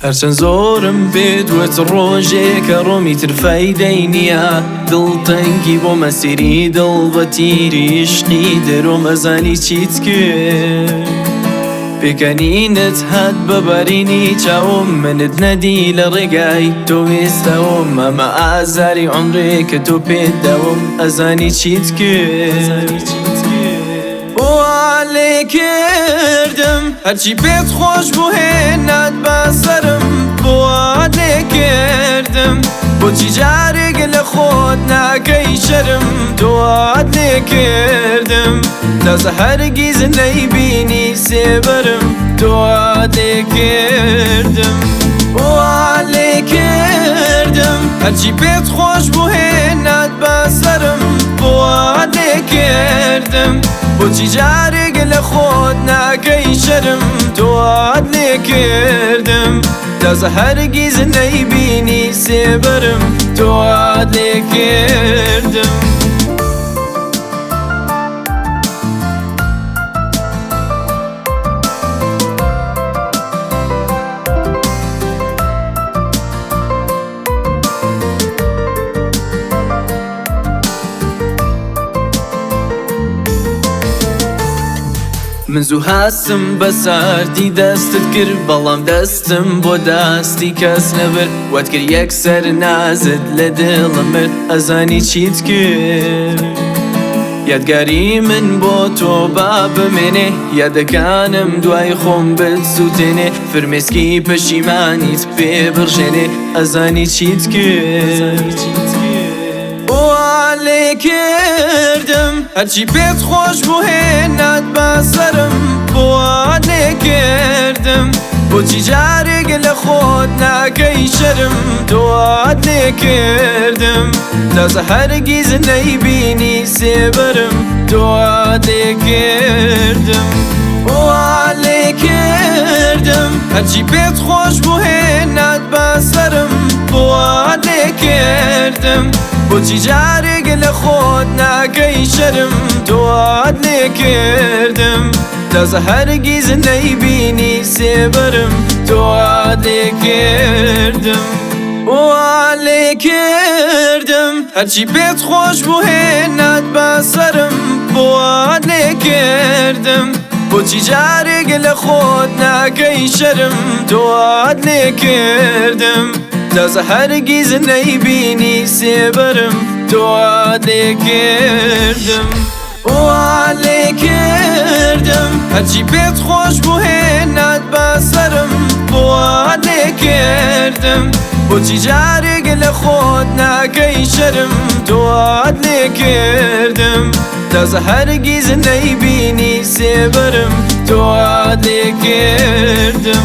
هەرچەند زۆرم پێدوێت ڕۆژێکە ڕۆمی ترفەیدەی نییە دڵتەنگی بۆ مەسیری دڵ بە تیریشقی دەرۆ مەزانی چیت کرد پێکەنینت هات بەبارینی چاوم منت نەدی لە ڕێگای تۆ وێستەوم ئەمە ئازاری عمرێ کە تۆ پێداوم ئەزانی چیت کرد لێ کردم هەرچی پێت خۆش بوو هێنات بەسەرم بۆ لێ کردم بۆچی جارێک لە خۆت ناکەی شەرم تۆات لێ کردم تازە هەرگیز نەیبینی سێبەرم تۆات لێ کردم لێ کردم هەرچی پێت خۆش بوو هێنات بەسەرم بۆ لێ کردم بۆچی جارێک لە خۆت ناکەی شەرم تۆات لێ کردم تازە هەرگیز نەیبینی سێبەرم تۆات لێ کردم من زوو هاستم بە ساردی دەستت کرد بەڵام دەستم بۆ دەستی کەس نەبرد وات کرد یەکسەر نازت لە دڵم برد ئەزانی چیت کرد یادگاری من بۆ تۆ با بمێنێ یادەکانم دوای خۆم بسووتێنێ فرمێسکی پەشیمانیت پێ بڕژێنێ ئەزانی چیت کرد لێ کردم هەرچی پێت خۆش بوو هێنات بەسەرم بۆ لێ کردم بۆچی جارێک لە خۆت ناکەی شەرم تۆات لێ کردم تازە هەرگیز نەیبینی سێبەرم تۆات لێ کردم لێ کردم هەرچی پێت خۆش بوو هێنات بەسەرم بۆ لێ کردم بۆچی جارێک لە خۆت ناکەی شەرم تۆات لێ کردم تازە هەرگیز نەیبینی سێبەرم تۆات لێ کردم لێ کردم هەرچی پێت خۆش بوو هێنات بەسەرم بۆ لێ کردم بۆچی جارێک لە خۆت ناکەی شەرم تۆات لێ کردم تازە هەرگیز نەیبینی سێبەرم تۆات لێ کردم لێ کردم هەرچی پێت خۆش بوو هێنات بەسەرم بۆ لێ کردم بۆچی جارێک لە خۆت ناکەی شەرم تۆات لێ کردم تازە هەرگیز نەیبینی سێبەرم تۆات لێ کردم